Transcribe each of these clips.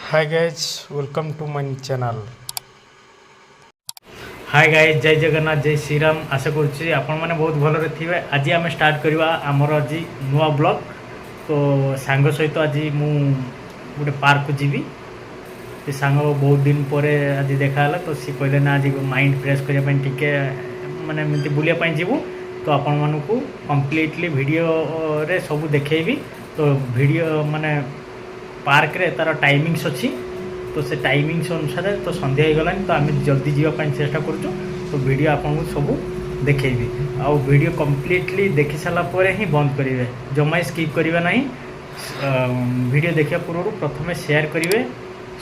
Hi guys welcome to my channel. Hi guys जय जगन्नाथ जय श्रीराम आशा करुच्ची आपण मैंने बहुत भलरे थे। आज आम स्टार्ट करवा आमर आज नुआ ब्लॉग। तो सांग सहित आज मु गोटे पार्क को जीवी। से सांग बहुत दिन पर आज देखाला तो सी कहले ना आज माइंड फ्रेश करने टिके माने एमती बुलिया जीवु। तो आपण मानू कम्प्लीटली वीडियो रे सब देखेबी। तो वीडियो माने पार्क रे तार टाइमिंग्स अच्छी। तो से टाइमिंग्स अनुसार तो संध्या हो गलानी तो आम जल्दी जावाई चेष्टा करूँ। तो वीडियो आपको सब देखेबी आउ वीडियो कम्प्लीटली देखी सारापर ही बंद करेंगे, जमा स्किप करेंगे ना। वीडियो देखा पूर्व प्रथम शेयर करेंगे,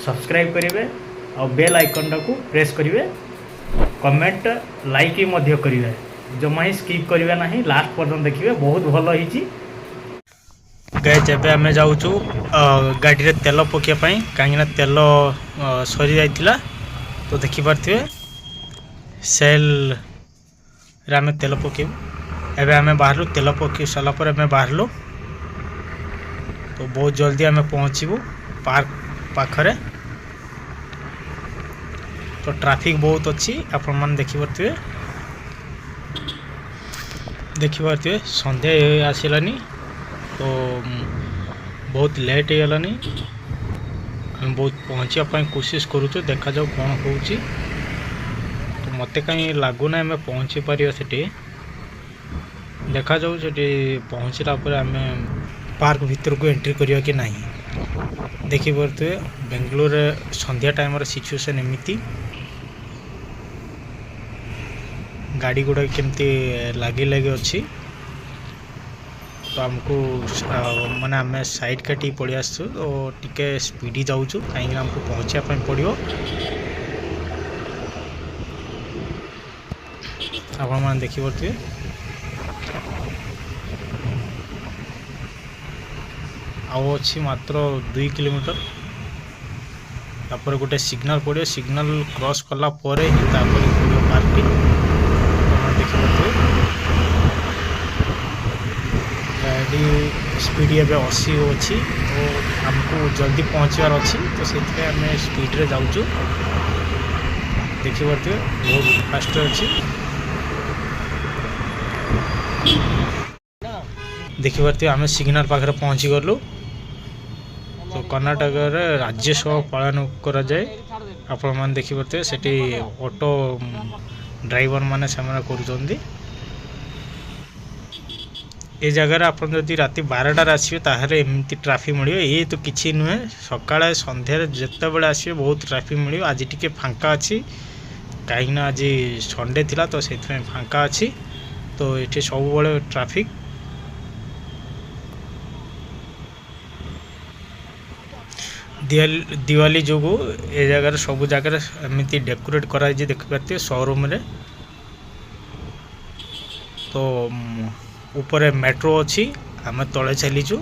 सब्सक्राइब करेंगे और बेल आइकन को प्रेस करेंगे, कमेंट लाइक भी करेंगे, जमा ही स्किप करेंगे ना। लास्ट पर्यटन देखिए बहुत भल होती। गाइज एबे आमे जाउछु गाड़ी रे तेल पकिया पई काहेना तेल सरी जाइतिला। तो देखि पारथिबे सेल रे आमे तेल पकेबु। एबे आमे बाहरलु तेल पकी साला पर आमे बाहरलु। तो बहुत जल्दी आमे पहुंचीबु पार्क पाखरे। तो ट्रैफिक बहुत अच्छी आपण मन देखि पारथिबे संध्या आसिलानी। तो बहुत लेट हो गलानी। हम बहुत पहुँचापी कोशिश करुचु, देखा जाऊ कौन हो। तो मत कहीं लगुना आम पहुँची पार से देखा जाऊ से पहुँचला आम पार्क भीतर को एंट्री करिया कि नहीं। देखी पारे बेंगलोर संध्या टाइम सिचुएशन एमती गाड़ी गुड़ा केमती लगे लगे अच्छी। तो आमको माने आम साइड काटी पड़ी आसु। तो टिके स्पीडी जाऊँ कहीं आमको पहुँचापी पड़ो। आपण मैंने देखी पारे आउ अच्छी मात्र 2 किलोमीटर तापर गोटे सिग्नल पड़ो। सिग्नल क्रॉस कला परे ही तापर पड़ो पार्क टी। देखी पारे गाड़ी स्पीड एवं 80 अच्छी। तो आमको जल्दी पहुँचार अच्छी। तो से आम स्पीड रे जाऊँ। देखी पारे बहुत फास्ट अच्छी। देखी पारे आम सिग्नल पाखे पहुँची गलु। तो कर्णाटक राज्यसभा पालन करा जाए। आपण मैंने देखी पारे सेठी ऑटो ड्राइवर माने सामना करुचंदी। ए जगार आप राति 12टार आसवे ताहले एमती ट्राफिक मिले। ये तो किसी नुहे सकाଳେ संध्यार जिते बड़े आसवे बहुत ट्राफिक मिले। आज टी फांका अच्छी कहीं आज संडे थिला तो से फांका अच्छी। तो ये सब बड़े ट्राफिक दिवाली जो ए जगार सब जगह एमती डेकोरेट कराई देखी पारे शोरूम रे। तो ऊपर मेट्रो अच्छी आम तले चलीचु।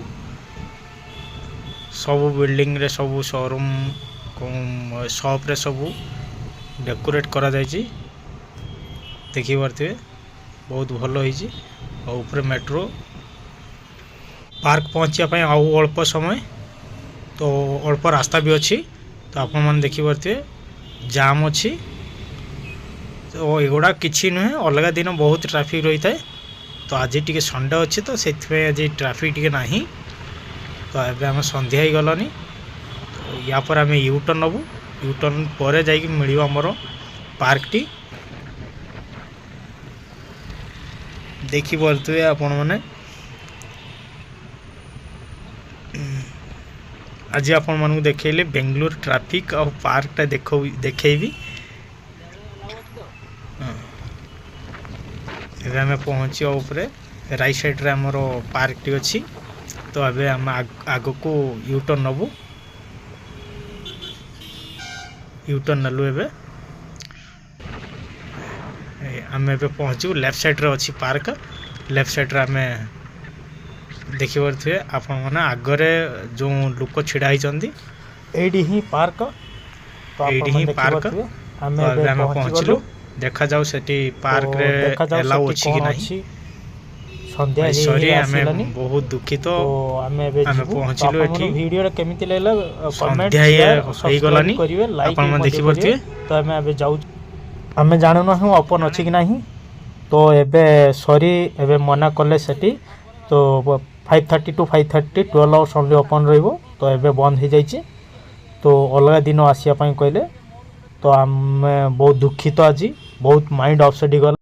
सब बिल्डिंग रे सब शोरूम शॉप रे सब डेकोरेट करा जायछि। देखि पारथिबे बहुत भल होइछि। और ऊपर मेट्रो पार्क पहुँचा पई आउ अल्प समय। तो अल्प रास्ता भी अच्छी। तो आपण मन देखि पारथिबे जाम अच्छी। तो एगुड़ा किछि नुहे अलग दिन बहुत ट्रैफिक रही थाए। तो आज टी संडे अच्छे तो से आज ट्रैफिक टी ना। तो ये आम संध्या हो गलानी। तो या पर आम यूटर्न नबू। यूटर्न पर जाइए मिल आमर पार्क टी। देखी पारे आपण मैंने आज आपण मानू देखले बेंगलोर ट्रैफिक और पार्कटा देखी। एबे आम पहुँची ऊपर राइट साइड रे हमरो पार्क टी अच्छी। तो अबे आम आग को यूटर्न नबू। यूटर्न नलु एबे आम एबे पहुँचू लेफ्ट साइड रे अच्छी पार्क। लेफ्ट साइड रे आम देखी पारे आपण मैंने आगरे जो लोक छिड़ा होती एडी ही पार्क। तो एडी ही पार्क आम पहुँचलु। देखा जाऊ से पार्क रे एलाउ अच्छी कि नहीं। ସନ୍ଧ୍ୟା ଭାଇ ହେଇ ସରି ହେଇ ଆମେ ଆସିଲାନି ବହୁତ ଦୁଃଖିତ ତ ଆମେ ଏବେ ଆମେ ଯିବୁ ପହଞ୍ଚିଲୁ ଏଠି। ଭିଡ଼ିଓରେ କେମିତି ଲାଗିଲା କମେଣ୍ଟ ସନ୍ଧ୍ୟା ହେଇଗଲାନି କରିବେ ଲାଇକ୍ ଆପଣମାନେ ମଧ୍ୟ ଦେଖିପାରୁଥିବେ। କରିବେ। ତ ଆମେ ଏବେ ଯାଉଛୁ ଆମେ ଜାଣୁନାହୁଁ ଓପନ୍ ଅଛି କି ନାହିଁ ତ ଏବେ ସରି ଏବେ ମନା କଲେ ସେଠି ତ 5:30 to 5:30 12 hours only ଓପନ୍ ରହିବ ତ ଏବେ ବନ୍ଦ ହେଇଯାଇଛି ତ ଅଲଗା ଦିନ ଆସିବା ପାଇଁ କହିଲେ ତ ଆମେ ବହୁତ ଦୁଃଖିତ ଆଜି ବହୁତ ମାଇଣ୍ଡ ଅପସେଟ୍ ହେଇଗଲା।